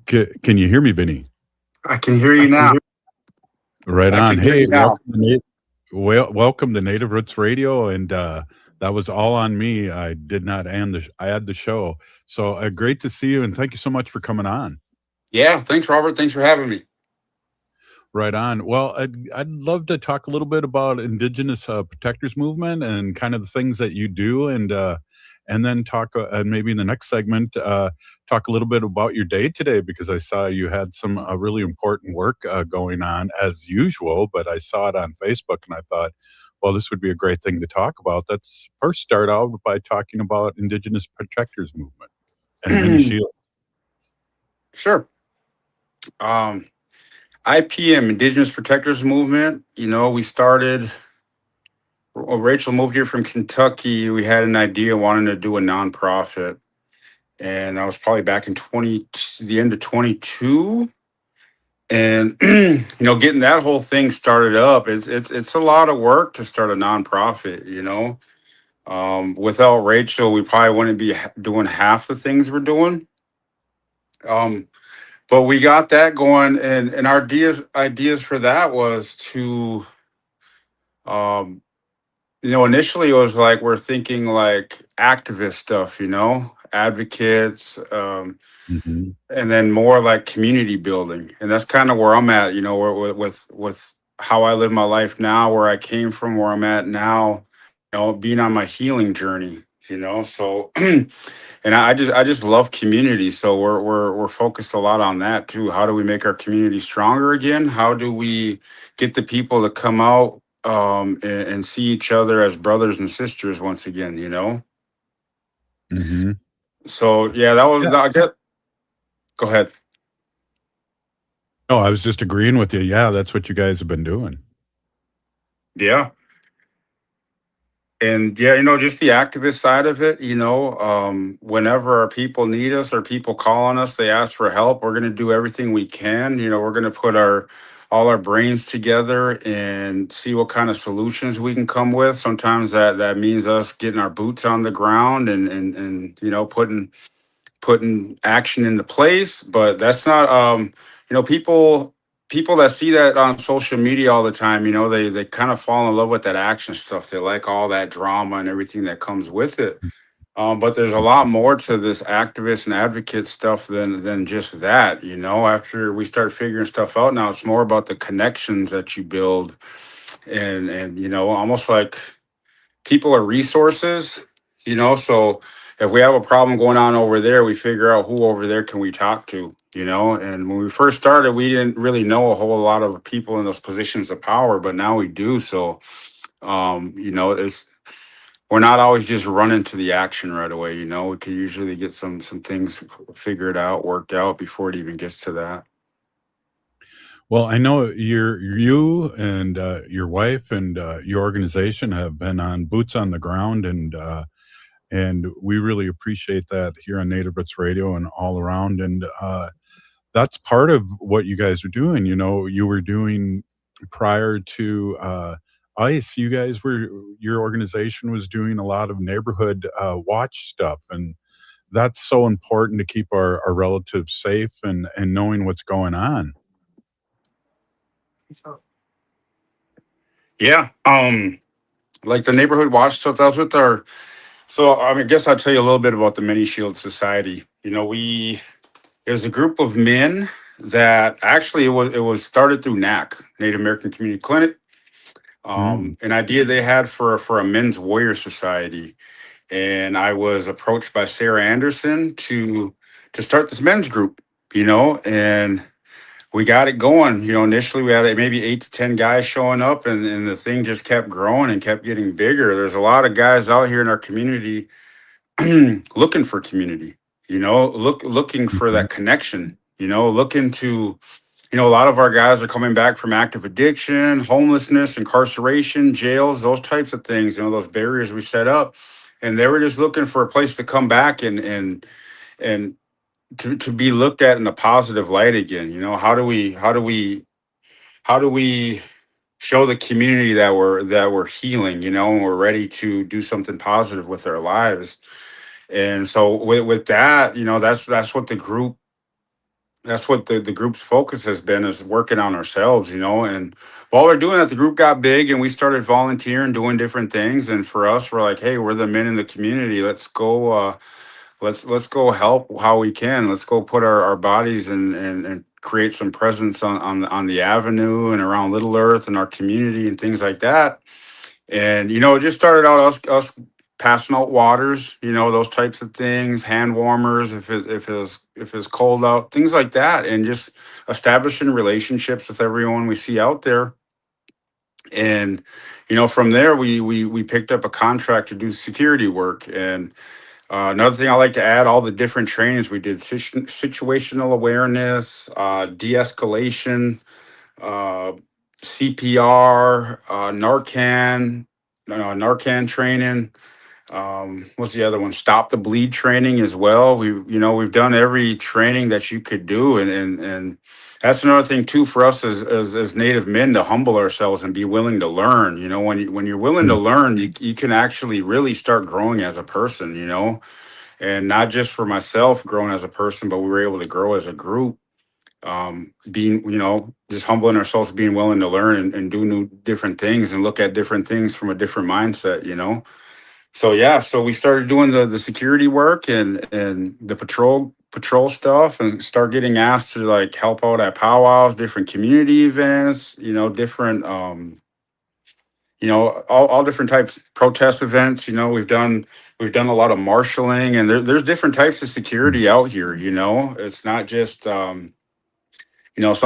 Can you hear me, Benny? I can hear I you can now. hear. Right I on. can hear Hey, you now. welcome to Native Roots Radio, and that was all on me. I did not I had the show, so great to see you, and thank you so much for coming on. Yeah, thanks, Robert. Thanks for having me. Right on. Well, I'd love to talk a little bit about Indigenous protectors movement and kind of the things that you do, and then talk and maybe in the next segment talk a little bit about your day today because I saw you had some really important work going on as usual, but I saw it on Facebook and I thought, well, this would be a great thing to talk about. Let's first start out by talking about Indigenous protectors movement and many shields. Sure. Um, IPM, Indigenous Protectors Movement. We started. Well, Rachel moved here from Kentucky. We had an idea wanting to do a nonprofit, and that was probably back in the end of 22. And getting that whole thing started up, it's a lot of work to start a nonprofit. Without Rachel, we probably wouldn't be doing half the things we're doing. Um, but we got that going, and our ideas for that was to, um, initially it was like we're thinking like activist stuff, advocates, Hmm. and then more like community building, and that's kind of where I'm at, with how I live my life now, where I came from, where I'm at now, being on my healing journey, so. And I just love community. So we're focused a lot on that too. How do we make our community stronger again? How do we get the people to come out and see each other as brothers and sisters once again? Hmm. So yeah, that was. I guess, go ahead. No, I was just agreeing with you. Yeah, that's what you guys have been doing. Yeah. And yeah, just the activist side of it, whenever our people need us or people call on us, they ask for help, we're going to do everything we can. We're going to put all our brains together and see what kind of solutions we can come with. Sometimes that means us getting our boots on the ground and putting action into place, but that's not people that see that on social media all the time, they kind of fall in love with that action stuff. They like all that drama and everything that comes with it. But there's a lot more to this activist and advocate stuff than just that. After we start figuring stuff out now, it's more about the connections that you build, and almost like people are resources, so if we have a problem going on over there, we figure out who over there can we talk to, and when we first started, we didn't really know a whole lot of people in those positions of power, but now we do. So it's we're not always just running to the action right away. We can usually get some things figured out, worked out before it even gets to that. Well, I know you and your wife and your organization have been on boots on the ground, and we really appreciate that here on Native Roots Radio and all around. And that's part of what you guys are doing. You were doing prior to ICE. Your organization was doing a lot of neighborhood watch stuff, and that's so important to keep our relatives safe and knowing what's going on. Yeah. Like the neighborhood watch stuff, that was with our. So I mean, I guess I'll tell you a little bit about the Mini Shield Society. It was a group of men that actually it was started through NAC, Native American Community Clinic. Mm. An idea they had for a men's warrior society, and I was approached by Sarah Anderson to start this men's group. And we got it going. Initially we had maybe 8 to 10 guys showing up, and the thing just kept growing and kept getting bigger. There's a lot of guys out here in our community looking for community, looking for Mhm. that connection, looking to, a lot of our guys are coming back from active addiction, homelessness, incarceration, jails, those types of things, those barriers we set up. And they were just looking for a place to come back and to be looked at in a positive light again. How do we show the community that we're healing, and we're ready to do something positive with our lives. And so with that, that's what the group that's what the group's focus has been, is working on ourselves, you know. And while we're doing that, the group got big and we started volunteering, doing different things. And for us, we're like, hey, we're the men in the community. Let's go. Let's go help how we can. Let's go put our bodies and create some presence on the avenue and around Little Earth and our community and things like that. And you know, it just started out us passing out waters, you know, those types of things, hand warmers if it's cold out, things like that, and just establishing relationships with everyone we see out there. And you know, from there we picked up a contract to do security work. And another thing I like to add, all the different trainings we did: situational awareness, de-escalation, uh, CPR, Narcan training. What's the other one? Stop the bleed training as well. We've done every training that you could do, and that's another thing too for us as Native men, to humble ourselves and be willing to learn. You know, when you're willing to learn, you can actually really start growing as a person. You know, and not just for myself growing as a person, but we were able to grow as a group, being, you know, just humbling ourselves, being willing to learn and do new different things and look at different things from a different mindset, you know. So yeah, so we started doing the security work and the patrol stuff, and start getting asked to like help out at powwows, different community events, you know, different all different types protest events. You know, we've done a lot of marshaling, and there's different types of security out here. You know, it's not just some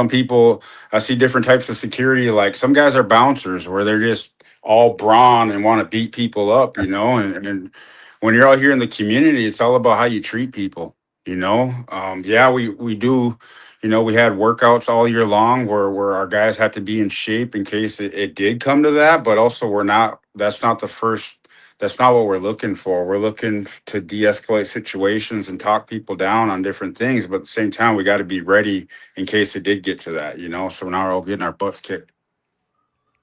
people, I see different types of security. Like some guys are bouncers where they're just all brawn and want to beat people up, you know. And when you're out here in the community, it's all about how you treat people, you know. Yeah, we do, you know, we had workouts all year long where our guys had to be in shape in case it did come to that. But also, that's not what we're looking for. We're looking to de-escalate situations and talk people down on different things. But at the same time, we got to be ready in case it did get to that, you know. So we're not all getting our butts kicked.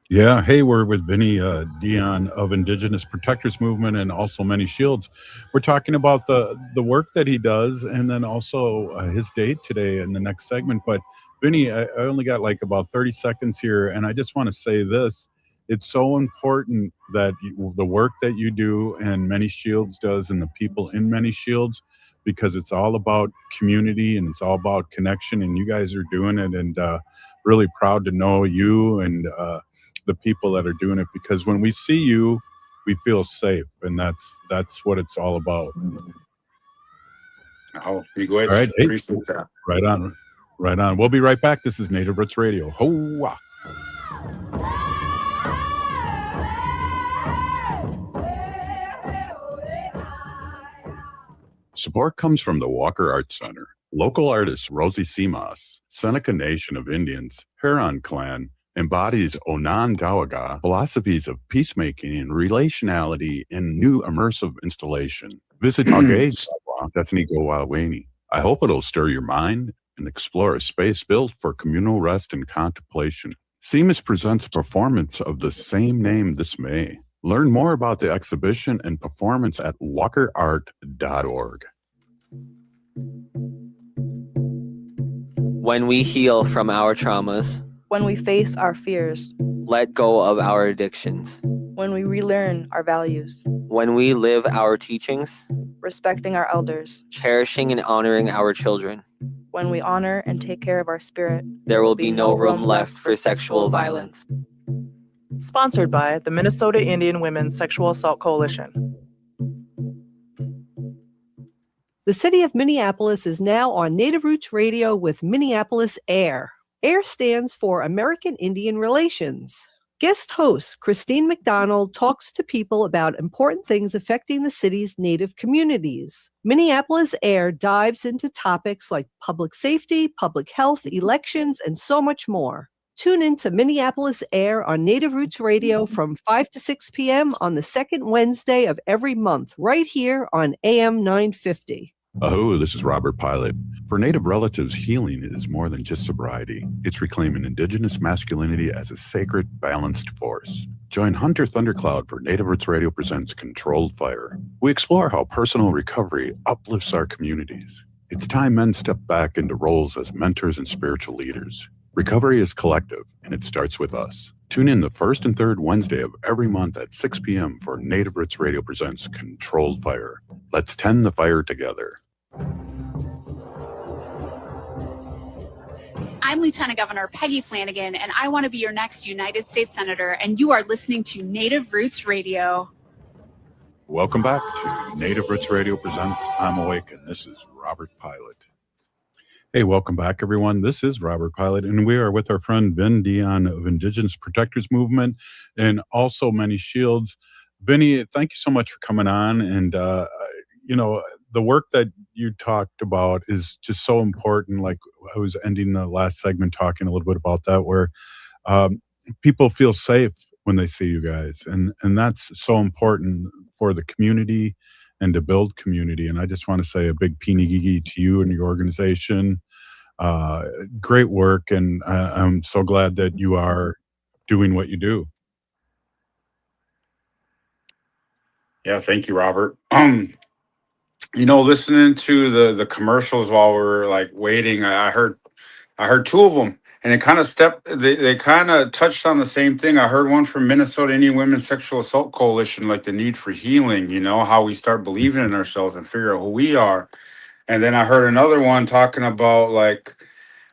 Yeah. Hey, we're with Vinny Dion of Indigenous Protectors Movement and also Many Shields. We're talking about the work that he does, and then also his date today in the next segment. But Vinny, I only got like about 30 seconds here, and I just want to say this. It's so important that the work that you do and Many Shields does, and the people in Many Shields, because it's all about community and it's all about connection, and you guys are doing it. And really proud to know you and the people that are doing it, because when we see you, we feel safe, and that's what it's all about. Oh, you go ahead. All right, hey, Appreciate that. right on, right on. We'll be right back. This is Native Roots Radio. Hoa. Support comes from the Walker Arts Center. Local artist Rosie Simas, Seneca Nation of Indians, Huron Clan, embodies Onondaga philosophies of peacemaking and relationality in new immersive installation. Visit Agay, that's Nigowaweni. I hope it'll stir your mind and explore a space built for communal rest and contemplation. Seamus presents a performance of the same name this May. Learn more about the exhibition and performance at walkerart.org. When we heal from our traumas, when we face our fears, let go of our addictions, when we relearn our values, when we live our teachings, respecting our elders, cherishing and honoring our children, when we honor and take care of our spirit, there will be no room left for sexual violence. Sponsored by the Minnesota Indian Women's Sexual Assault Coalition. The city of Minneapolis is now on Native Roots Radio with Minneapolis AIR. AIR stands for American Indian Relations. Guest host Christine McDonald talks to people about important things affecting the city's Native communities. Minneapolis AIR dives into topics like public safety, public health, elections, and so much more. Tune in to Minneapolis AIR on Native Roots Radio from 5 to 6 p.m. on the second Wednesday of every month, right here on AM 950. Oh, this is Robert Pilot. For Native relatives, healing is more than just sobriety. It's reclaiming Indigenous masculinity as a sacred, balanced force. Join Hunter Thundercloud for Native Roots Radio presents Controlled Fire. We explore how personal recovery uplifts our communities. It's time men step back into roles as mentors and spiritual leaders. Recovery is collective, and it starts with us. Tune in the first and third Wednesday of every month at 6 p.m. for Native Roots Radio presents Controlled Fire. Let's tend the fire together. I'm Lieutenant Governor Peggy Flanagan, and I want to be your next United States Senator, and you are listening to Native Roots Radio. Welcome back to Native Roots Radio presents I'm Awake, and this is Robert Pilot. Hey, welcome back, everyone. This is Robert Pilot, and we are with our friend Dion of Indigenous Protectors Movement and also Many Shields. Vinny, thank you so much for coming on. And, the work that you talked about is just so important. Like I was ending the last segment talking a little bit about that, where people feel safe when they see you guys. And that's so important for the community and to build community. And I just want to say a big peeny to you and your organization. Great work. And I'm so glad that you are doing what you do. Yeah, thank you, Robert. Listening to the commercials while we were like waiting, I heard two of them, and it kind of they kind of touched on the same thing. I heard one from Minnesota Indian Women's Sexual Assault Coalition, like the need for healing, how we start believing in ourselves and figure out who we are. And then I heard another one talking about like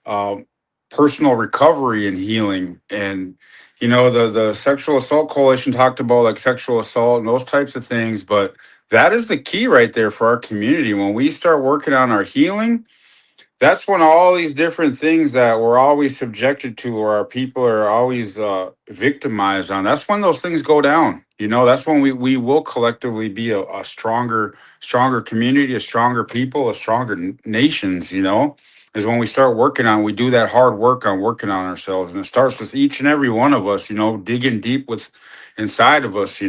um, personal recovery and healing. And the Sexual Assault Coalition talked about like sexual assault and those types of things, but that is the key right there for our community. When we start working on our healing, that's when all these different things that we're always subjected to or our people are always victimized on, that's when those things go down. That's when we will collectively be a stronger community, a stronger people, a stronger nations, is when we start we do that hard work on working on ourselves. And it starts with each and every one of us, digging deep with inside of us.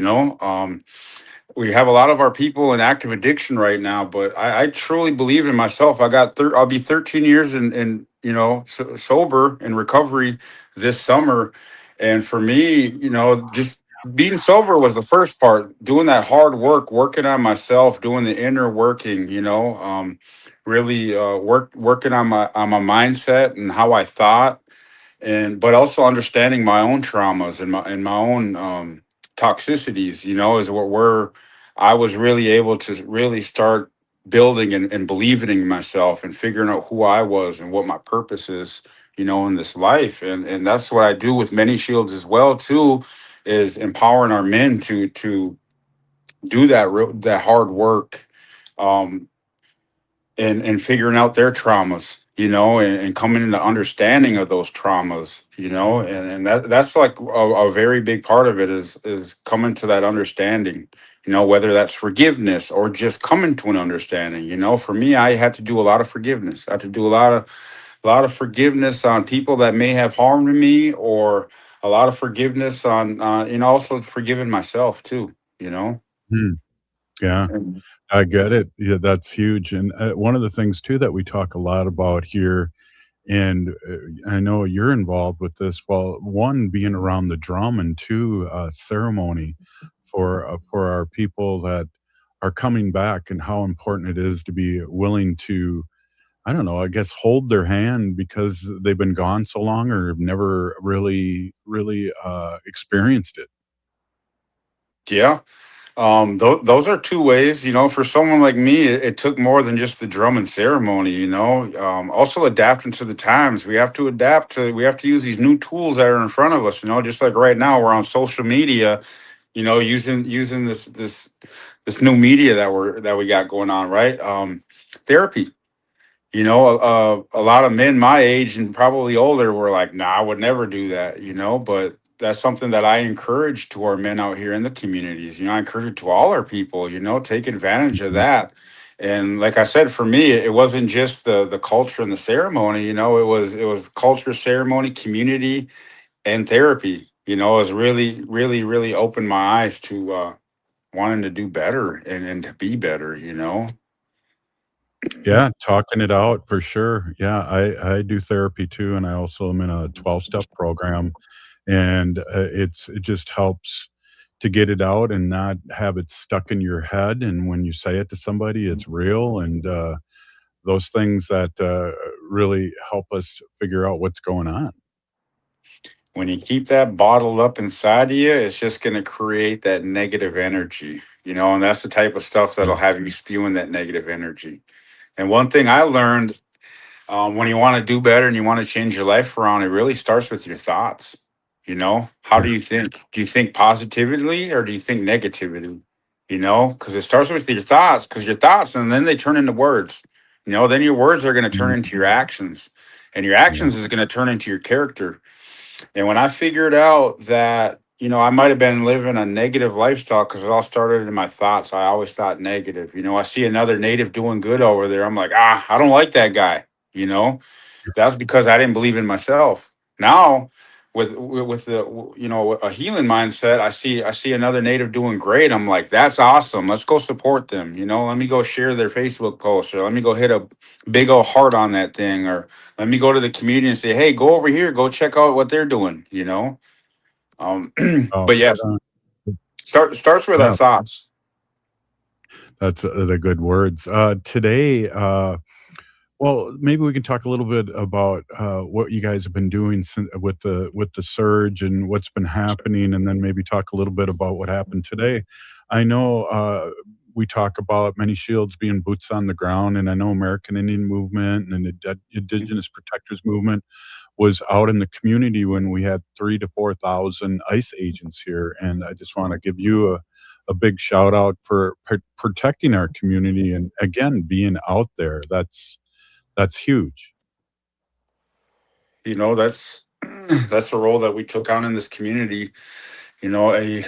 We have a lot of our people in active addiction right now, but I truly believe in myself. I'll be 13 years in sober in recovery this summer. And for me, just being sober was the first part, doing that hard work, working on myself, doing the inner working, really working on my mindset and how I thought, but also understanding my own traumas and my own toxicities, is where I was really able to really start building and believing in myself and figuring out who I was and what my purpose is, in this life. And that's what I do with Many Shields as well too, is empowering our men to do that hard work. Um, and figuring out their traumas, and coming into understanding of those traumas, and that's like a very big part of it is coming to that understanding, whether that's forgiveness or just coming to an understanding. For me, I had to do a lot of forgiveness. I had to do a lot of forgiveness on people that may have harmed me, or a lot of forgiveness on, also forgiving myself too, Hmm. Yeah. And I get it. Yeah, that's huge. And one of the things too that we talk a lot about here, and I know you're involved with this. Well, one being around the drum, and two, ceremony for our people that are coming back, and how important it is to be willing to, I don't know, I guess hold their hand because they've been gone so long or have never really experienced it. yeah. Those are two ways, for someone like me, it took more than just the drum and ceremony, also adapting to the times. We have to use these new tools that are in front of us, just like right now we're on social media, using this new media that we got going on, right? Therapy. A lot of men my age and probably older were like, nah, I would never do that, but that's something that I encourage to our men out here in the communities. I encourage it to all our people, take advantage of Mhm. that. And like I said, for me, it wasn't just the culture and the ceremony, it was culture, ceremony, community, and therapy. It was really, really, really opened my eyes to wanting to do better and to be better, Yeah, talking it out for sure. Yeah, I do therapy too, and I also am in a 12-step program, and it just helps to get it out and not have it stuck in your head. And when you say it to somebody, it's real. And those things that really help us figure out what's going on. When you keep that bottled up inside of you, it's just going to create that negative energy, and that's the type of stuff that'll have you spewing that negative energy. And one thing I learned, when you want to do better and you want to change your life around, it really starts with your thoughts. How do you think? Do you think positively or do you think negatively? Because it starts with your thoughts, and then they turn into words. Then your words are going to turn Mhm. into your actions, and your Yeah. actions is going to turn into your character. And when I figured out that, I might have been living a negative lifestyle because it all started in my thoughts. I always thought negative. I see another native doing good over there. I'm like, I don't like that guy. That's because I didn't believe in myself. Now, with the a healing mindset, I see another native doing great. I'm like, that's awesome. Let's go support them. Let me go share their Facebook post, or let me go hit a big old heart on that thing, or let me go to the community and say, hey, go over here, go check out what they're doing. Um, Oh, but right yes, on. starts with our Yeah, thoughts. that's the good words. Today, well, maybe we can talk a little bit about what you guys have been doing with the surge and what's been happening, and then maybe talk a little bit about what happened today. I know we talk about many shields being boots on the ground, and I know American Indian movement and the Indigenous Protectors movement was out in the community when we had 3 to 4 thousand ICE agents here, and I just want to give you a big shout out for protecting our community and again being out there. That's huge. That's that's the role that we took on in this community. I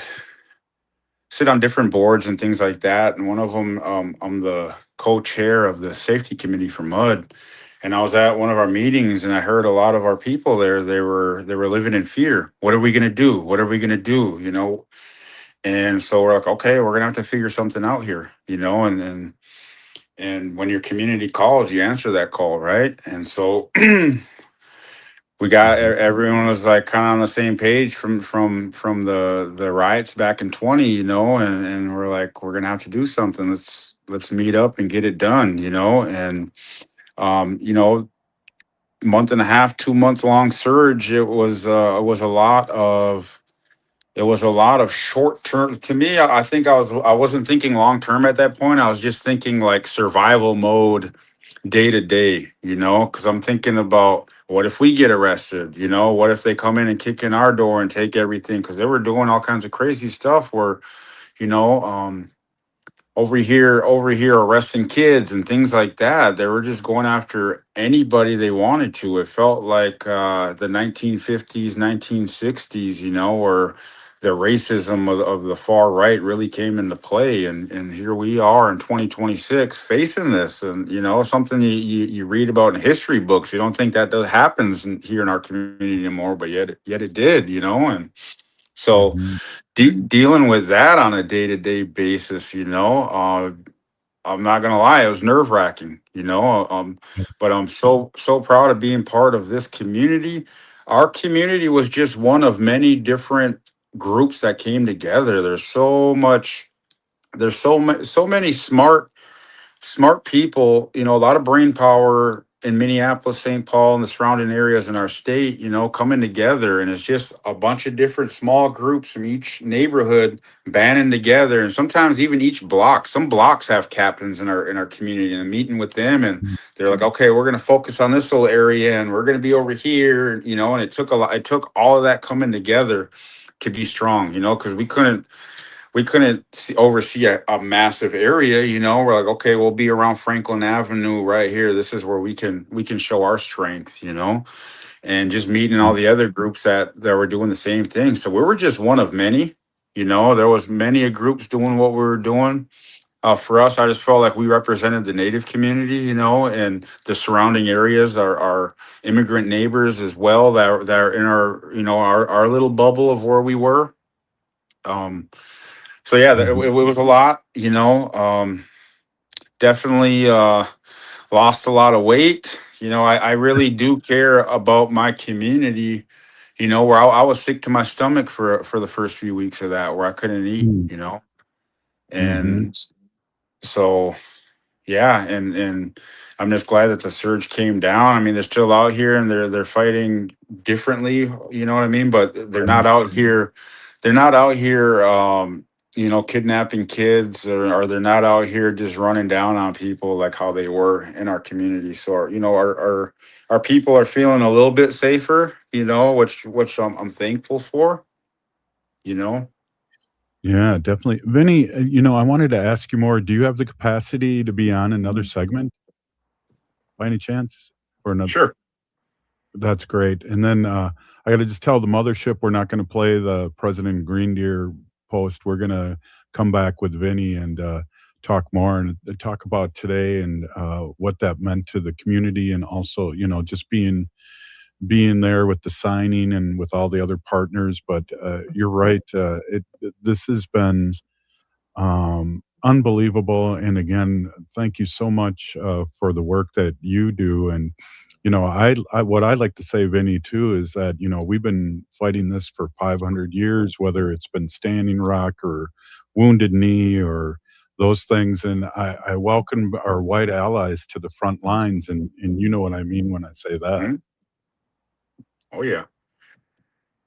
sit on different boards and things like that. And one of them, I'm the co-chair of the safety committee for MUD. And I was at one of our meetings, and I heard a lot of our people there. They were living in fear. What are we going to do? What are we going to do? And so we're like, okay, we're gonna have to figure something out here. And when your community calls, you answer that call, right? And so we got Mhm. everyone was like kind of on the same page from the riots back in 20, and we're like, we're gonna have to do something. Let's meet up and get it done. And um you know month and a half, 2 month long surge. It was a lot of short term. To me, I think I wasn't thinking long term at that point. I was just thinking like survival mode, day to day, because I'm thinking about, what if we get arrested? What if they come in and kick in our door and take everything? Because they were doing all kinds of crazy stuff where, you know, um, over here arresting kids and things like that. They were just going after anybody they wanted to. It felt like the 1950s, 1960s, where the racism of the far right really came into play. And here we are in 2026 facing this. And, something you read about in history books. You don't think that happens here in our community anymore, but yet it did, and so Mhm. dealing with that on a day-to-day basis, I'm not gonna lie, it was nerve-wracking, but I'm so proud of being part of this community. Our community was just one of many different groups that came together. There's so many smart people, a lot of brain power in Minneapolis, St. Paul, and the surrounding areas in our state, coming together. And it's just a bunch of different small groups from each neighborhood banding together. And sometimes even each block, some blocks have captains in our community, and meeting with them. And they're like, okay, we're going to focus on this little area, and we're going to be over here, and it took a lot, it took all of that coming together to be strong, because we couldn't oversee a massive area. We're like, okay, we'll be around Franklin Avenue right here. This is where we can show our strength, and just meeting all the other groups that were doing the same thing. So we were just one of many. There was many groups doing what we were doing. For us, I just felt like we represented the Native community, and the surrounding areas, our immigrant neighbors as well, that are in our little bubble of where we were. Um, so yeah, it Mhm. was a lot, definitely lost a lot of weight. I really do care about my community, where I was sick to my stomach for the first few weeks of that, where I couldn't eat, Mm. Mhm. and so, Yeah, and I'm just glad that the surge came down. I mean, they're still out here and they're fighting differently, you know what I mean? But they're not out here, they're not out here kidnapping kids, or they're not out here just running down on people like how they were in our community. So, our people are feeling a little bit safer, which I'm thankful for, you know. Yeah, definitely. Vinny, I wanted to ask you more. Do you have the capacity to be on another segment by any chance? For another? Sure. That's great. And then I got to just tell the mothership we're not going to play the President Greendeer post. We're going to come back with Vinny and talk more and talk about today and what that meant to the community, and also, just being there with the signing and with all the other partners. But you're right. This has been unbelievable. And again, thank you so much for the work that you do. And what I like to say, Vinny, too, is that we've been fighting this for 500 years, whether it's been Standing Rock or Wounded Knee or those things. And I welcome our white allies to the front lines, and you know what I mean when I say that. Mhm. Oh yeah.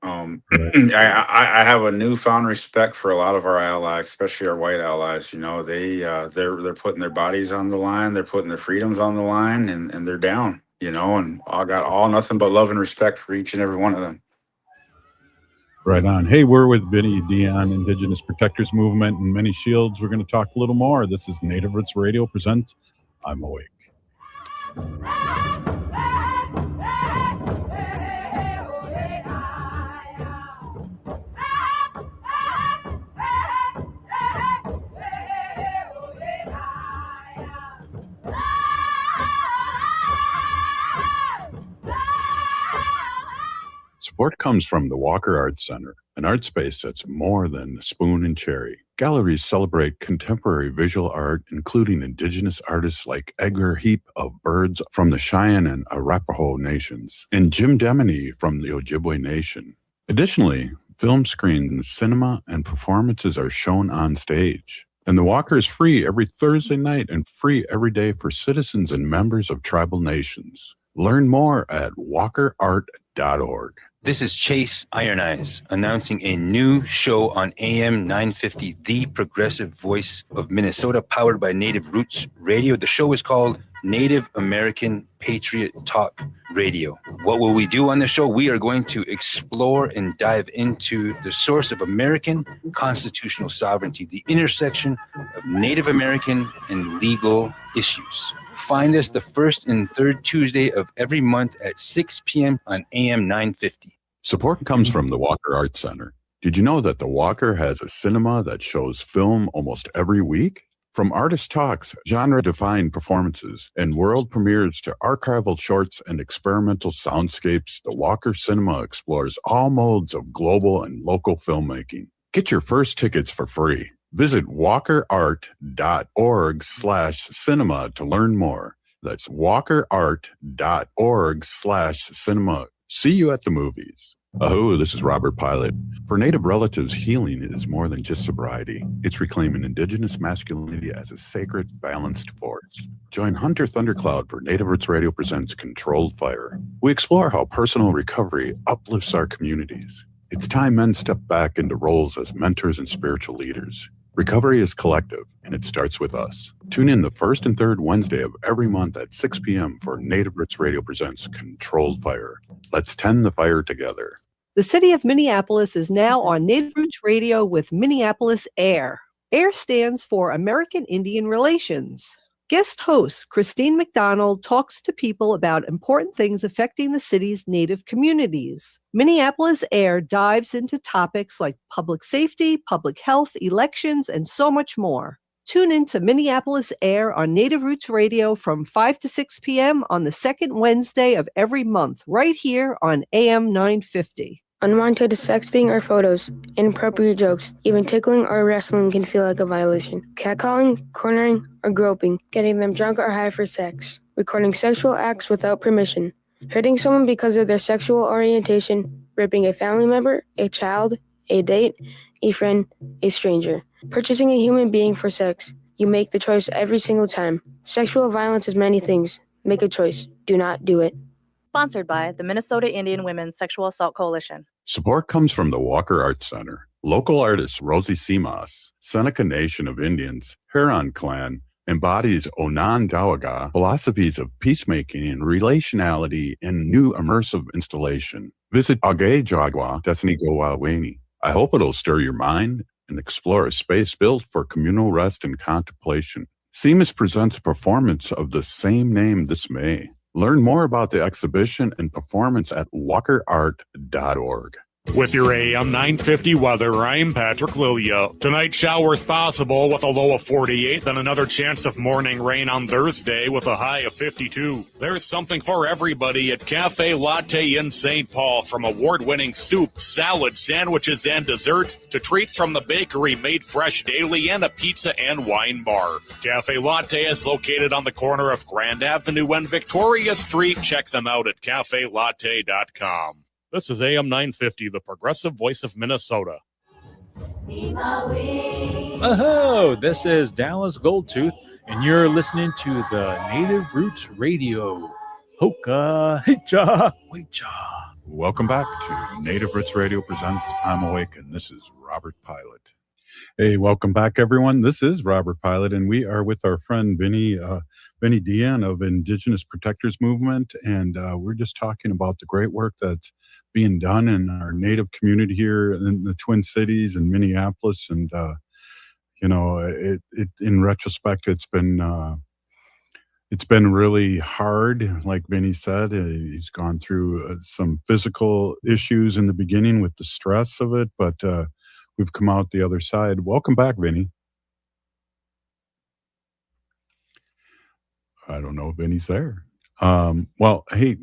Right. I have a newfound respect for a lot of our allies, especially our white allies. They're putting their bodies on the line, they're putting their freedoms on the line, and they're down. And I got all nothing but love and respect for each and every one of them. Right on. Hey, we're with Vinny, Dion, Indigenous Protectors Movement, and Many Shields. We're going to talk a little more. This is Native Roots Radio presents I'm Awake. Support comes from the Walker Arts Center, an art space that's more than the spoon and cherry. Galleries celebrate contemporary visual art, including Indigenous artists like Edgar Heap of Birds from the Cheyenne and Arapaho nations, and Jim Demeny from the Ojibwe Nation. Additionally, film screens, cinema, and performances are shown on stage. And the Walker is free every Thursday night and free every day for citizens and members of tribal nations. Learn more at walkerart.org. This is Chase Iron Eyes announcing a new show on AM 950, the progressive voice of Minnesota, powered by Native Roots Radio. The show is called Native American Patriot Talk Radio. What will we do on the show? We are going to explore and dive into the source of American constitutional sovereignty, the intersection of Native American and legal issues. Find us the first and third Tuesday of every month at 6 p.m. on AM 950. Support comes from the Walker Arts Center. Did you know that the Walker has a cinema that shows film almost every week? From artist talks, genre-defined performances, and world premieres to archival shorts and experimental soundscapes, the Walker Cinema explores all modes of global and local filmmaking. Get your first tickets for free. Visit walkerart.org/cinema to learn more. That's walkerart.org/cinema. See you at the movies. Oh, this is Robert Pilot. For Native relatives, healing is more than just sobriety. It's reclaiming Indigenous masculinity as a sacred, balanced force. Join Hunter Thundercloud for Native Roots Radio presents Controlled Fire. We explore how personal recovery uplifts our communities. It's time men step back into roles as mentors and spiritual leaders. Recovery is collective, and it starts with us. Tune in the first and third Wednesday of every month at 6 p.m. for Native Roots Radio presents Controlled Fire. Let's tend the fire together. The city of Minneapolis is now on Native Roots Radio with Minneapolis AIR. AIR stands for American Indian Relations. Guest host Christine McDonald talks to people about important things affecting the city's Native communities. Minneapolis AIR dives into topics like public safety, public health, elections, and so much more. Tune in to Minneapolis AIR on Native Roots Radio from 5 to 6 p.m. on the second Wednesday of every month, right here on AM 950. Unwanted sexting or photos, inappropriate jokes, even tickling or wrestling can feel like a violation. Catcalling, cornering, or groping, getting them drunk or high for sex, recording sexual acts without permission, hurting someone because of their sexual orientation, raping a family member, a child, a date, a friend, a stranger, purchasing a human being for sex. You make the choice every single time. Sexual violence is many things. Make a choice. Do not do it. Sponsored by the Minnesota Indian Women's Sexual Assault Coalition. Support comes from the Walker Arts Center. Local artist Rosie Simas, Seneca Nation of Indians, Huron Clan, embodies Onondaga philosophies of peacemaking and relationality in new immersive installation. Visit Age Jagwa Destiny Gowaweni. I hope it'll stir your mind and explore a space built for communal rest and contemplation. Simas presents a performance of the same name this May. Learn more about the exhibition and performance at walkerart.org. With your AM 950 weather, I'm Patrick Lilia. Tonight, showers possible with a low of 48, then another chance of morning rain on Thursday with a high of 52. There's something for everybody at Cafe Latte in St. Paul, from award-winning soup, salad, sandwiches, and desserts to treats from the bakery made fresh daily and a pizza and wine bar. Cafe Latte is located on the corner of Grand Avenue and Victoria Street. Check them out at cafelatte.com. This is AM 950, the progressive voice of Minnesota. Oh, this is Dallas Goldtooth, and you're listening to the Native Roots Radio. Hoka, hicha, wecha. Welcome back to Native Roots Radio presents I'm Awake, and this is Robert Pilot. Hey, welcome back, everyone. This is Robert Pilot, and we are with our friend Vinny Dion of Indigenous Protectors Movement, and we're just talking about the great work that's being done in our Native community here in the Twin Cities and Minneapolis. And it in retrospect, it's been really hard. Like Vinny said, he's gone through some physical issues in the beginning with the stress of it, but we've come out the other side. Welcome back, Vinny. I don't know if Vinny's there. Well, hey,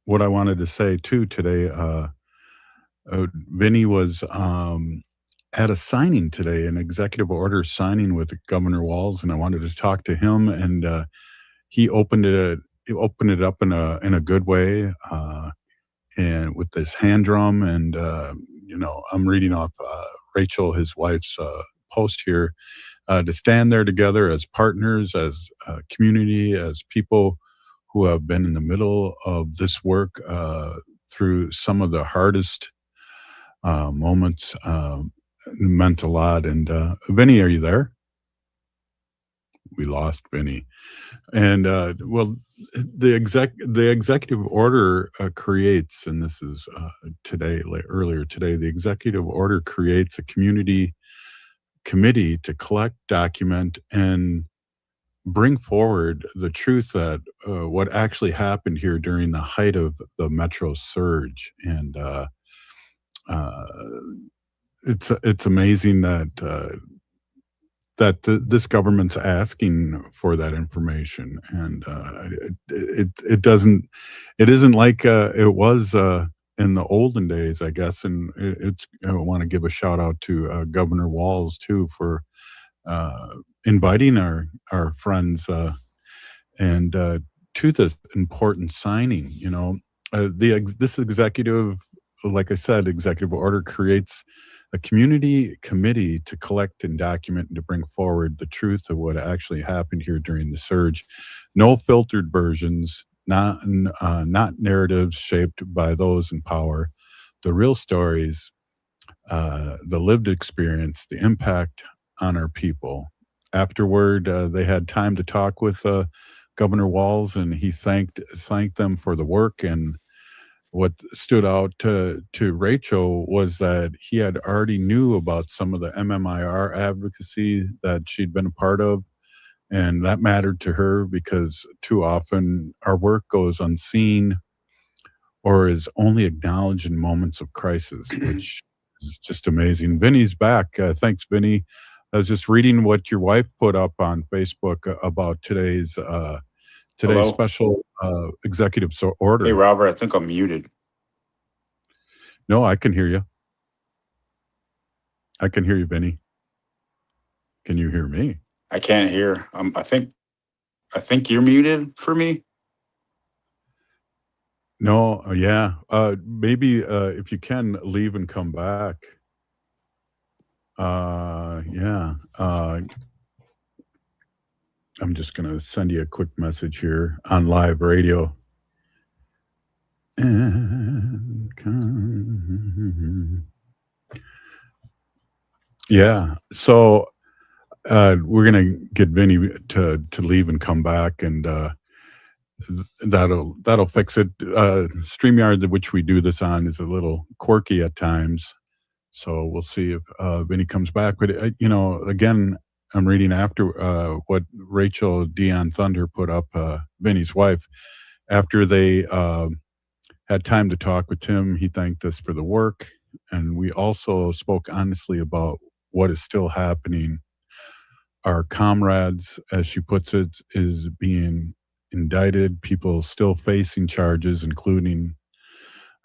what I wanted to say too today, Vinny was at a signing today, an executive order signing with Governor Walz, and I wanted to talk to him. And he opened it up in a good way, and with this hand drum. And I'm reading off Rachel, his wife's post here, to stand there together as partners, as a community, as people who have been in the middle of this work through some of the hardest moments, meant a lot. And Vinny, are you there? We lost Vinny. And well, the executive order creates, and this is earlier today, the executive order creates a community committee to collect, document, and bring forward the truth that what actually happened here during the height of the Metro surge. And it's amazing that this government's asking for that information, and it isn't like it was in the olden days, I guess. And I want to give a shout out to Governor Walz too for inviting our friends and to this important signing. This executive, like I said, executive order creates a community committee to collect and document and to bring forward the truth of what actually happened here during the surge. No filtered versions, not narratives shaped by those in power. The real stories, the lived experience, the impact on our people. Afterward, they had time to talk with Governor Walz, and he thanked them for the work. And what stood out to Rachel was that he had already knew about some of the MMIR advocacy that she'd been a part of, and that mattered to her because too often our work goes unseen or is only acknowledged in moments of crisis, which is just amazing. Vinny's back. Thanks, Vinny. I was just reading what your wife put up on Facebook about today's Hello? special executive order. Hey, Robert, I think I'm muted. No, I can hear you. I can hear you, Vinny. Can you hear me? I can't hear. I think you're muted for me. No, yeah. Maybe if you can leave and come back. Yeah. I'm just going to send you a quick message here on live radio. Yeah. So we're gonna get Vinny to leave and come back, and that'll fix it. StreamYard, which we do this on, is a little quirky at times, so we'll see if Vinny comes back. But again, I'm reading after what Rachel Dion Thunder put up, Vinny's wife, after they had time to talk with Tim. He thanked us for the work, and we also spoke honestly about what is still happening. Our comrades, as she puts it, is being indicted. People still facing charges, including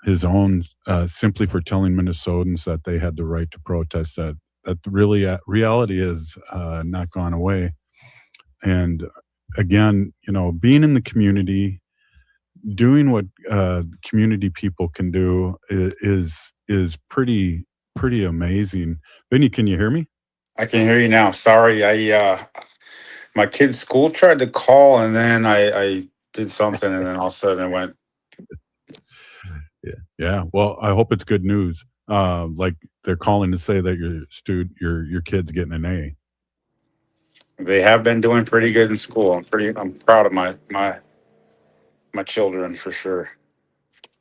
his own, simply for telling Minnesotans that they had the right to protest. That really reality is not gone away. And again, being in the community, doing what community people can do is pretty amazing. Vinny, can you hear me? I can hear you now. Sorry, my kid's school tried to call, and then I did something, and then all of a sudden it went. Yeah. Well, I hope it's good news. Like they're calling to say that your kid's getting an A. They have been doing pretty good in school. I'm proud of my children for sure.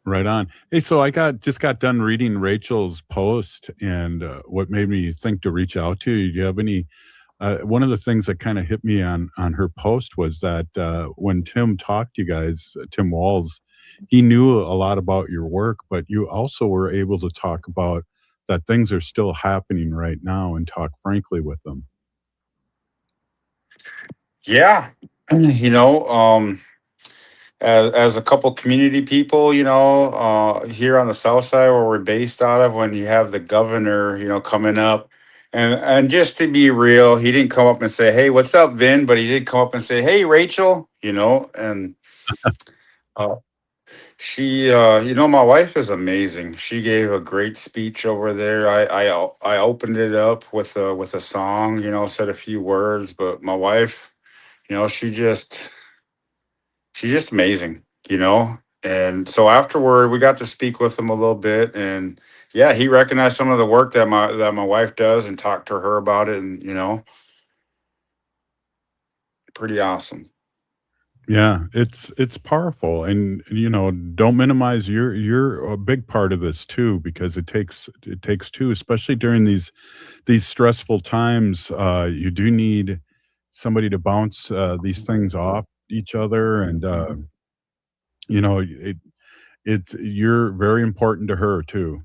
Right on. Hey, so I just got done reading Rachel's post, and what made me think to reach out to you. Do you have any? One of the things that kind of hit me on her post was that when Tim talked to you guys, Tim Walls, he knew a lot about your work, but you also were able to talk about that things are still happening right now and talk frankly with them. Yeah, as a couple community people, here on the south side where we're based out of, when you have the governor, coming up, and just to be real, he didn't come up and say, "Hey, what's up, Vin?" But he did come up and say, "Hey, Rachel," and uh, she, my wife is amazing. She gave a great speech over there. I opened it up with a song, said a few words, but my wife, she just. She's just amazing. And so afterward, we got to speak with him a little bit, and yeah, he recognized some of the work that my wife does, and talked to her about it, and pretty awesome. Yeah, it's powerful, and don't minimize you're a big part of this too, because it takes two, especially during these stressful times. You do need somebody to bounce these things off each other, and it's you're very important to her too.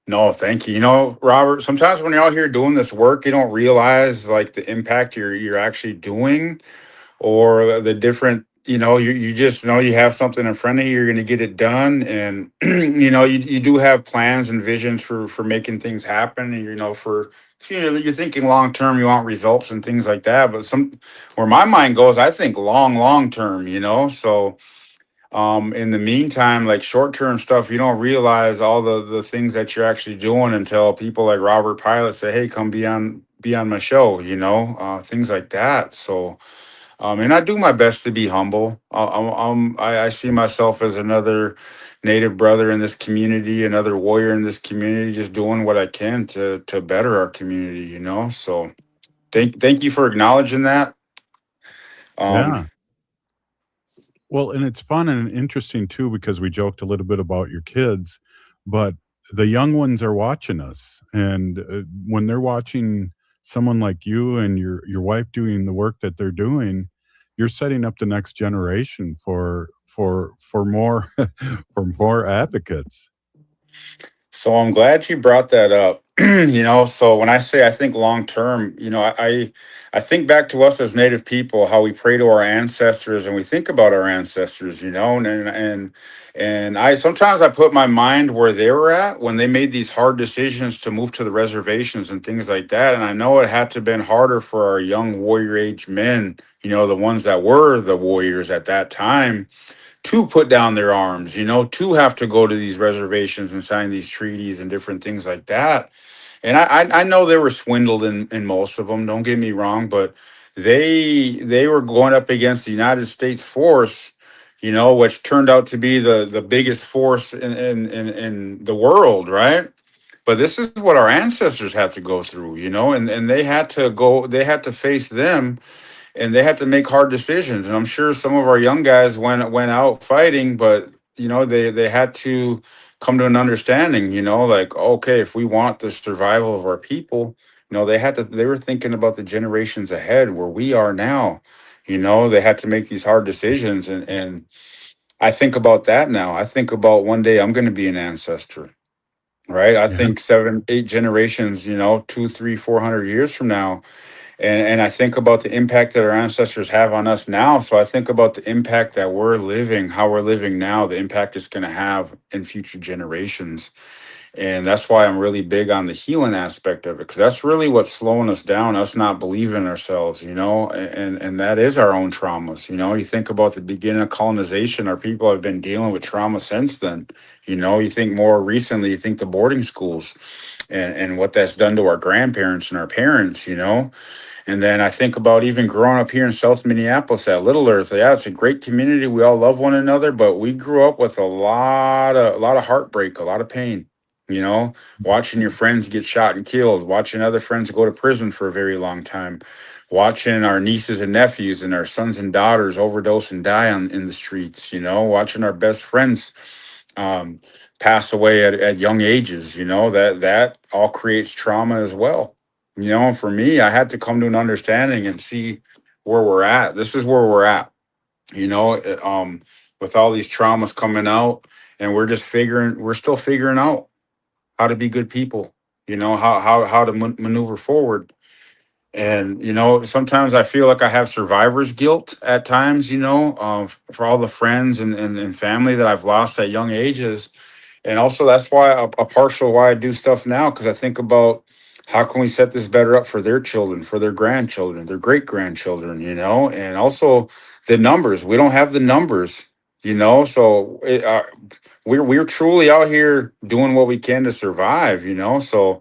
No, thank you. Robert, sometimes when you're out here doing this work, you don't realize like the impact you're actually doing, or the different, you just know you have something in front of you, you're going to get it done. And you do have plans and visions for making things happen, and for you're thinking long term, you want results and things like that. But where my mind goes, I think long term, so in the meantime, like short term stuff, you don't realize all the things that you're actually doing until people like Robert Pilot say, "Hey, come be on my show," things like that. So and I do my best to be humble. I see myself as another Native brother in this community, another warrior in this community, just doing what I can to better our community. So thank you for acknowledging that. Yeah. Um, Well, and it's fun and interesting too, because we joked a little bit about your kids, but the young ones are watching us, and when they're watching someone like you and your wife doing the work that they're doing, you're setting up the next generation for more for more advocates. So I'm glad you brought that up. So when I say I think long term, I think back to us as Native people, how we pray to our ancestors and we think about our ancestors, and I sometimes I put my mind where they were at when they made these hard decisions to move to the reservations and things like that. And I know it had to have been harder for our young warrior age men, the ones that were the warriors at that time, to put down their arms, to have to go to these reservations and sign these treaties and different things like that. And I know they were swindled in most of them. Don't get me wrong, but they were going up against the United States force, which turned out to be the biggest force in the world, right? But this is what our ancestors had to go through, and they had to face them, and they had to make hard decisions. And I'm sure some of our young guys went out fighting, but they had to come to an understanding, like, okay, if we want the survival of our people, they were thinking about the generations ahead where we are now. They had to make these hard decisions, and I think about that now. I think about one day I'm going to be an ancestor, right? I Yeah. think 7, 8 generations, 2, 3, 400 years from now. And I think about the impact that our ancestors have on us now. So I think about the impact that how we're living now, the impact it's going to have in future generations. And that's why I'm really big on the healing aspect of it, because that's really what's slowing us down, us not believing in ourselves, and that is our own traumas. You think about the beginning of colonization, our people have been dealing with trauma since then. You think more recently, you think the boarding schools and what that's done to our grandparents and our parents, And then I think about even growing up here in South Minneapolis at Little Earth. Yeah, it's a great community. We all love one another, but we grew up with a lot of heartbreak, a lot of pain. Watching your friends get shot and killed, watching other friends go to prison for a very long time, watching our nieces and nephews and our sons and daughters overdose and die in the streets, watching our best friends pass away at young ages, that all creates trauma as well. And for me, I had to come to an understanding and see where we're at. This is where we're at, with all these traumas coming out, and we're still figuring out how to be good people, how to maneuver forward. And, sometimes I feel like I have survivor's guilt at times, for all the friends and family that I've lost at young ages. And also that's why a partial why I do stuff now, because I think about how can we set this better up for their children, for their grandchildren, their great grandchildren, and also the numbers. We don't have the numbers, so we're truly out here doing what we can to survive, so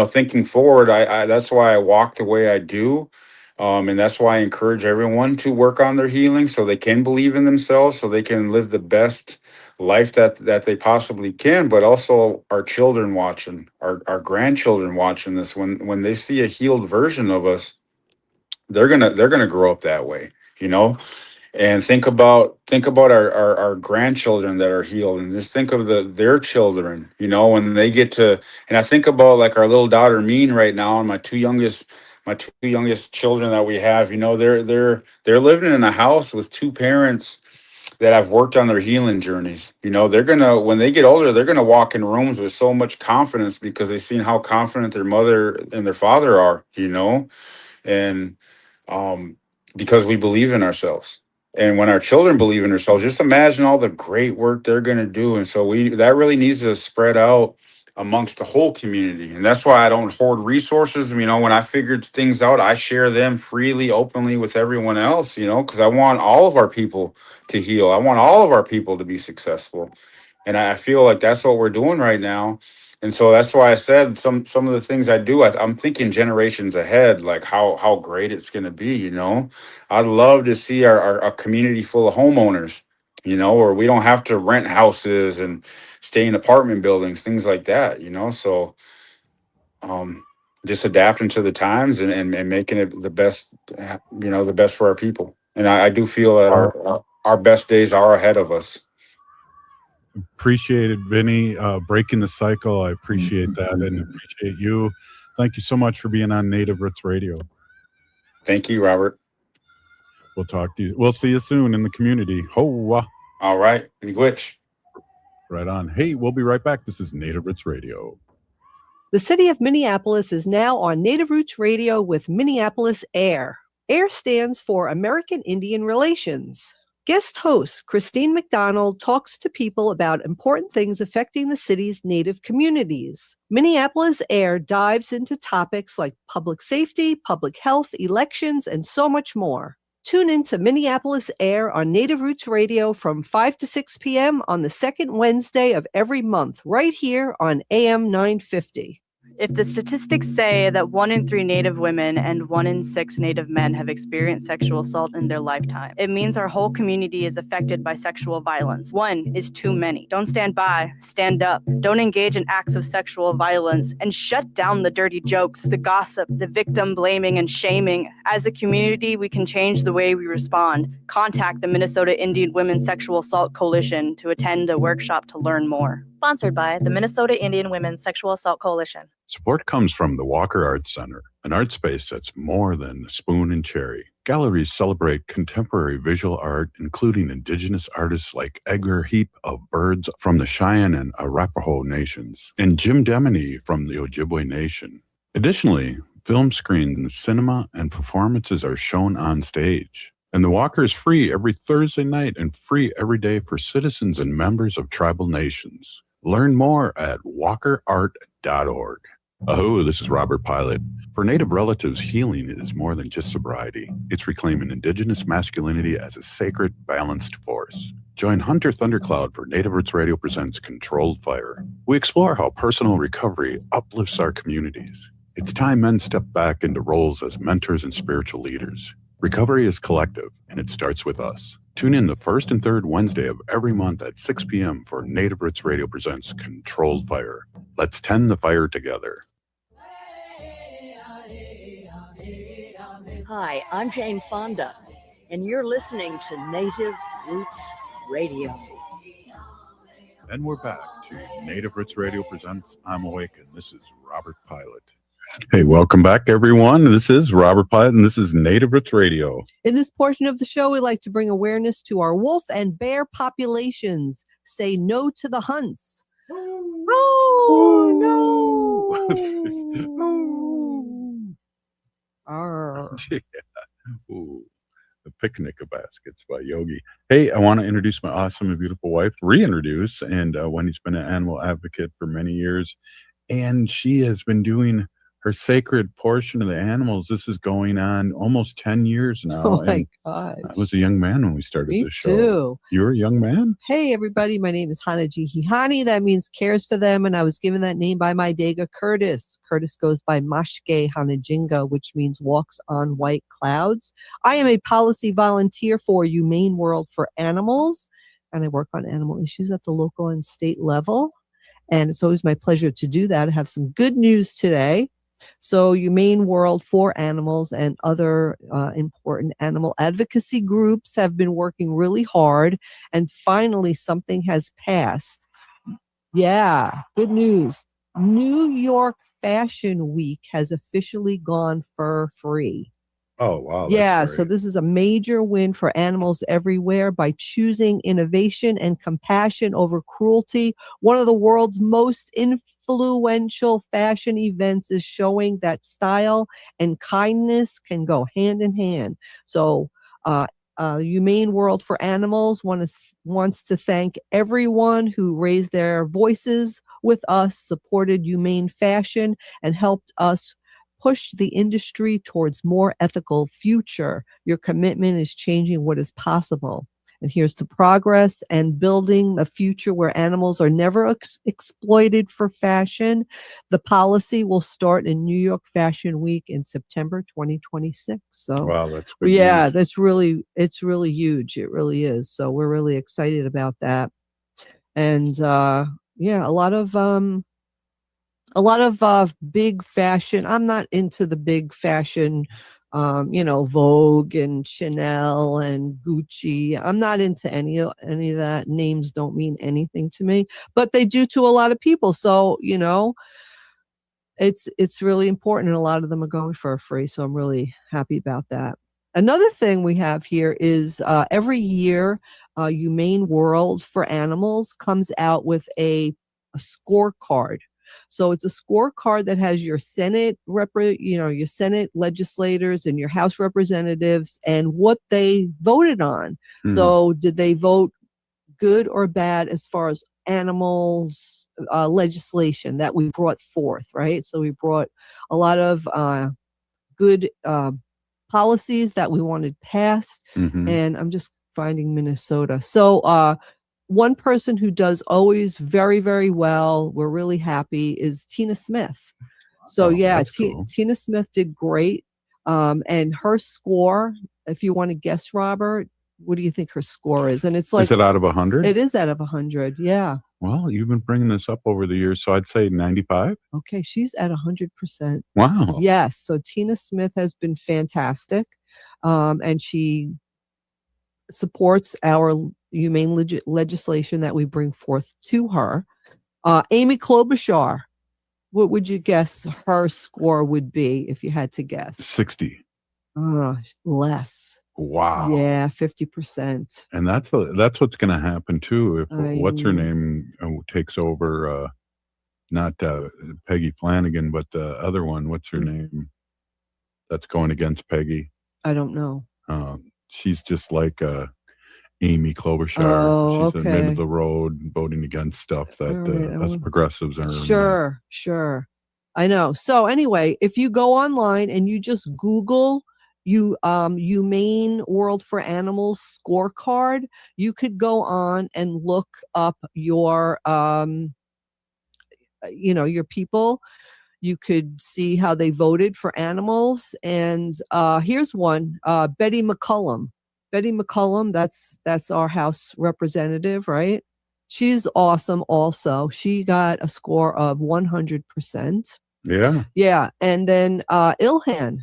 thinking forward, I that's why I walk the way I do. And that's why I encourage everyone to work on their healing so they can believe in themselves, so they can live the best life that they possibly can. But also our children watching, our grandchildren watching this, when they see a healed version of us, they're gonna grow up that way, and think about our grandchildren that are healed, and just think of their children, when they get to. And I think about like our little daughter Mean right now, and my two youngest children that we have, they're living in a house with two parents that have worked on their healing journeys. They're gonna, when they get older, they're gonna walk in rooms with so much confidence because they've seen how confident their mother and their father are, and um, because we believe in ourselves. And when our children believe in themselves, just imagine all the great work they're going to do. And so that really needs to spread out amongst the whole community. And that's why I don't hoard resources. When I figured things out, I share them freely, openly with everyone else, because I want all of our people to heal. I want all of our people to be successful. And I feel like that's what we're doing right now. And so that's why I said some of the things I do, I'm thinking generations ahead, like how great it's going to be. I'd love to see our community full of homeowners, where we don't have to rent houses and stay in apartment buildings, things like that. So just adapting to the times and making it the best, the best for our people. And I do feel that our best days are ahead of us. Appreciated, Vinny, breaking the cycle. I appreciate that, and appreciate you. Thank you so much for being on Native Roots Radio. Thank you, Robert. We'll talk to you. We'll see you soon in the community. Hoa. All right. Miigwech. Right on. Hey, we'll be right back. This is Native Roots Radio. The city of Minneapolis is now on Native Roots Radio with Minneapolis AIR. AIR stands for American Indian Relations. Guest host Christine McDonald talks to people about important things affecting the city's Native communities. Minneapolis AIR dives into topics like public safety, public health, elections, and so much more. Tune in to Minneapolis AIR on Native Roots Radio from 5 to 6 p.m. on the second Wednesday of every month, right here on AM 950. If the statistics say that 1 in 3 Native women and 1 in 6 Native men have experienced sexual assault in their lifetime, it means our whole community is affected by sexual violence. 1 is too many. Don't stand by, stand up. Don't engage in acts of sexual violence, and shut down the dirty jokes, the gossip, the victim blaming and shaming. As a community, we can change the way we respond. Contact the Minnesota Indian Women's Sexual Assault Coalition to attend a workshop to learn more. Sponsored by the Minnesota Indian Women's Sexual Assault Coalition. Support comes from the Walker Arts Center, an art space that's more than spoon and cherry. Galleries celebrate contemporary visual art, including Indigenous artists like Edgar Heap of Birds from the Cheyenne and Arapaho nations, and Jim Deminy from the Ojibwe Nation. Additionally, film screens, cinema, and performances are shown on stage. And the Walker is free every Thursday night and free every day for citizens and members of tribal nations. Learn more at walkerart.org. Oh, this is Robert Pilot. For Native relatives, healing is more than just sobriety. It's reclaiming Indigenous masculinity as a sacred, balanced force. Join Hunter Thundercloud for Native Roots Radio presents Controlled Fire. We explore how personal recovery uplifts our communities. It's time men step back into roles as mentors and spiritual leaders. Recovery is collective, and it starts with us. Tune in the first and third Wednesday of every month at 6 p.m. for Native Roots Radio presents Controlled Fire. Let's tend the fire together. Hi, I'm Jane Fonda, and you're listening to Native Roots Radio. And we're back to Native Roots Radio presents I'm Awake, and this is Robert Pilot. Hey, welcome back, everyone. This is Robert Pilot, and this is Native Roots Radio. In this portion of the show, we like to bring awareness to our wolf and bear populations. Say no to the hunts. Oh, no. Arr. Yeah. Ooh. The Picnic of Baskets by Yogi. Hey, I want to introduce my awesome and beautiful wife, reintroduce, and Wendy's been an animal advocate for many years, and she has been doing her sacred portion of the animals. This is going on almost 10 years now. Oh my and gosh. I was a young man when we started Me this show. too. You were a young man? Hey, everybody. My name is Hanaji Hihani. That means cares for them. And I was given that name by my Dega Curtis. Curtis goes by Mashke Hanajinga, which means walks on white clouds. I am a policy volunteer for Humane World for Animals, and I work on animal issues at the local and state level. And it's always my pleasure to do that. I have some good news today. So Humane World for Animals and other important animal advocacy groups have been working really hard, and finally something has passed. Yeah, good news. New York Fashion Week has officially gone fur-free. Oh, wow. Yeah, so this is a major win for animals everywhere by choosing innovation and compassion over cruelty. One of the world's most influential fashion events is showing that style and kindness can go hand in hand. So Humane World for Animals wants to thank everyone who raised their voices with us, supported humane fashion, and helped us push the industry towards more ethical future. Your commitment is changing what is possible. And here's to progress and building a future where animals are never exploited for fashion. The policy will start in New York Fashion Week in September 2026. So wow, that's good yeah, news. it's really huge. It really is. So we're really excited about that. And yeah, a lot of big fashion. I'm not into the big fashion, Vogue and Chanel and Gucci. I'm not into any of that. Names don't mean anything to me, but they do to a lot of people. So, it's really important, and a lot of them are going for free. So I'm really happy about that. Another thing we have here is every year, Humane World for Animals comes out with a scorecard. So it's a scorecard that has your Senate your Senate legislators and your House representatives and what they voted on. Mm-hmm. So did they vote good or bad as far as animals legislation that we brought forth, right? So we brought a lot of good policies that we wanted passed. Mm-hmm. And I'm just finding Minnesota. So one person who does always very, very well, we're really happy, is Tina Smith. So Oh, yeah, that's cool. Tina Smith did great. And her score, if you want to guess, Robert, what do you think her score is? And it's like, Is it out of 100? it is out of 100. Yeah. Well, you've been bringing this up over the years, so I'd say 95. Okay, she's at 100%. Wow. Yes, so Tina Smith has been fantastic, and she supports our humane legislation that we bring forth to her. Amy Klobuchar, what would you guess her score would be if you had to guess? 60. Less. Wow. Yeah, 50%. And that's what's going to happen too if what's her know. name takes over. Not Peggy Flanagan, but the other one. What's her name? That's going against Peggy. I don't know. She's just like Amy Klobuchar. Oh, She's the middle of okay. the road, voting against stuff that All right, us progressives are. Sure. I know. So anyway, if you go online and you just Google Humane World for Animals scorecard, you could go on and look up your your people. You could see how they voted for animals. And here's one, Betty McCollum. Betty McCollum, that's our House representative, right? She's awesome also. She got a score of 100%. Yeah. Yeah. And then Ilhan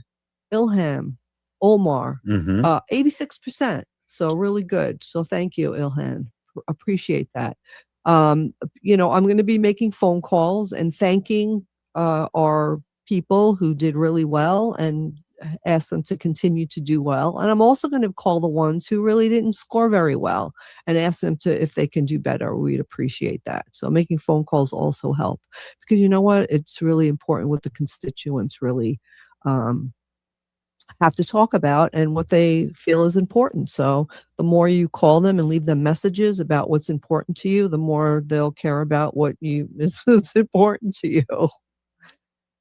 Omar, 86%. So really good. So thank you, Ilhan. Appreciate that. I'm going to be making phone calls and thanking our people who did really well and ask them to continue to do well. And I'm also going to call the ones who really didn't score very well and ask them if they can do better. We'd appreciate that. So making phone calls also help, because you know what? It's really important what the constituents really have to talk about and what they feel is important. So the more you call them and leave them messages about what's important to you, the more they'll care about what is important to you.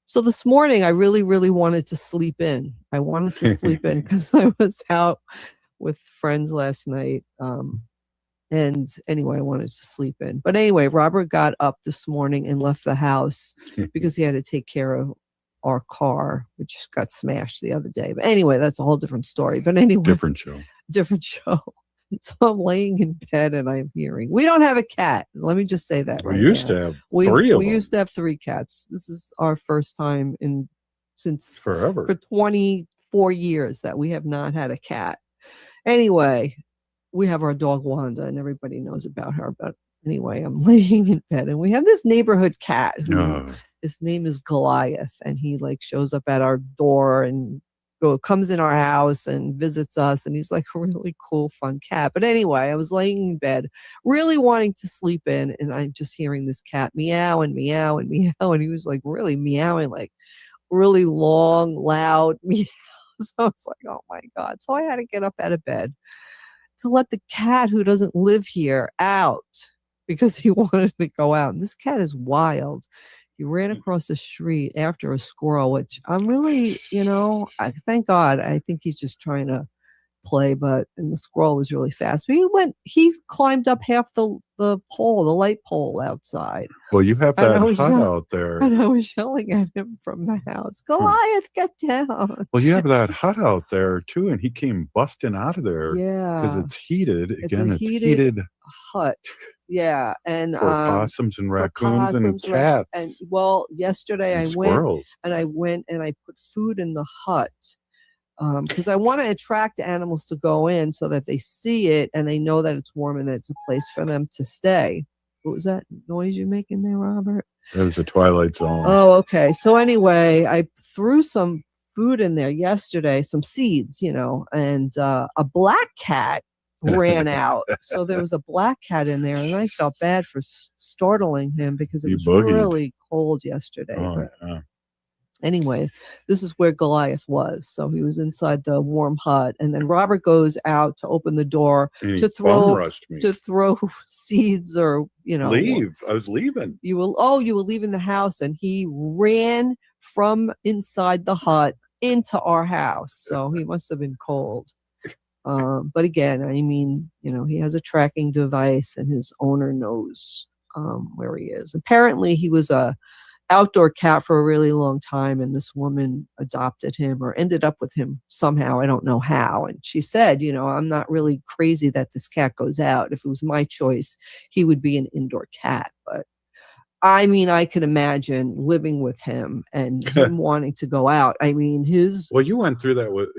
So this morning, I really, really wanted to sleep in. I wanted to sleep in because I was out with friends last night. And anyway, I wanted to sleep in. But anyway, Robert got up this morning and left the house because he had to take care of our car, which got smashed the other day. But anyway, that's a whole different story. But anyway, different show. So I'm laying in bed and I'm hearing. We don't have a cat. Let me just say that. We used to have three of them. We used to have 3 cats. This is our first time since forever. For 24 years that we have not had a cat. Anyway, we have our dog Wanda, and everybody knows about her. But anyway, I'm laying in bed, and we have this neighborhood cat. His name is Goliath, and he shows up at our door and comes in our house and visits us, and he's like a really cool, fun cat. But anyway, I was laying in bed, really wanting to sleep in, and I'm just hearing this cat meow and meow and meow, and he was really meowing really long, loud meow. So I was like, oh my God. So I had to get up out of bed to let the cat who doesn't live here out because he wanted to go out. And this cat is wild. He ran across the street after a squirrel, which I'm really, thank God. I think he's just trying to play, and the squirrel was really fast. But he climbed up half the pole, the light pole outside. Well, you have that hut out there. And I was yelling at him from the house, Goliath, get down. Well, you have that hut out there too, and he came busting out of there. Yeah. Because it's heated. It's Again, a it's heated hut. Yeah. And for possums and raccoons and cats. And yesterday I went and I put food in the hut. Because I want to attract animals to go in so that they see it and they know that it's warm and that it's a place for them to stay. What was that noise you're making there, Robert? It was a Twilight Zone. Oh, okay. So anyway, I threw some food in there yesterday, some seeds, and a black cat ran out. So there was a black cat in there, and I felt bad for startling him because it was really cold yesterday. Anyway, this is where Goliath was. So he was inside the warm hut, and then Robert goes out to open the door to throw seeds or leave. I was leaving. You were leaving the house, and he ran from inside the hut into our house. So he must have been cold. But again, I mean, he has a tracking device, and his owner knows where he is. Apparently, he was a outdoor cat for a really long time, and this woman adopted him or ended up with him somehow. I don't know how. And she said, I'm not really crazy that this cat goes out. If it was my choice, he would be an indoor cat. But I mean, I could imagine living with him and him wanting to go out. I mean, Well, you went through that with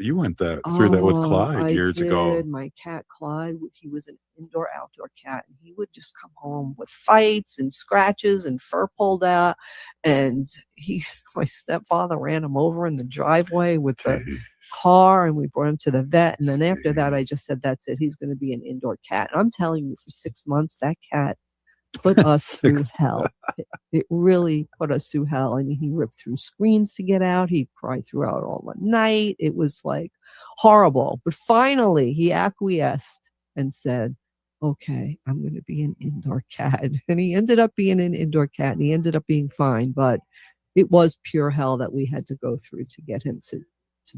Clyde years ago. My cat Clyde, he was an indoor-outdoor cat, and he would just come home with fights and scratches and fur pulled out. And my stepfather ran him over in the driveway with the car, and we brought him to the vet. And then after that, I just said, that's it. He's going to be an indoor cat. And I'm telling you, for 6 months, that cat put us through hell. It really put us through hell. I mean, he ripped through screens to get out. He cried throughout all the night. It was like horrible. But finally, he acquiesced and said, okay, I'm going to be an indoor cat. And he ended up being an indoor cat, and he ended up being fine. But it was pure hell that we had to go through to get him to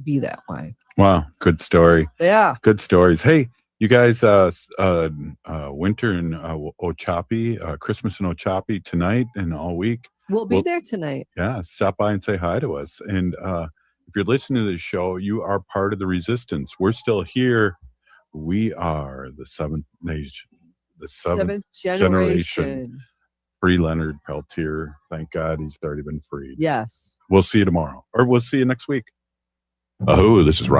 be that way. Wow. Good story. Yeah. Good stories. Hey, you guys, winter in Ochapi, Christmas in Ochapi tonight and all week. We'll be there tonight. Yeah, stop by and say hi to us. And if you're listening to this show, you are part of the resistance. We're still here. We are the seventh nation, the seventh generation. Free Leonard Peltier. Thank God he's already been freed. Yes. We'll see you tomorrow, or we'll see you next week. Oh, this is Rob.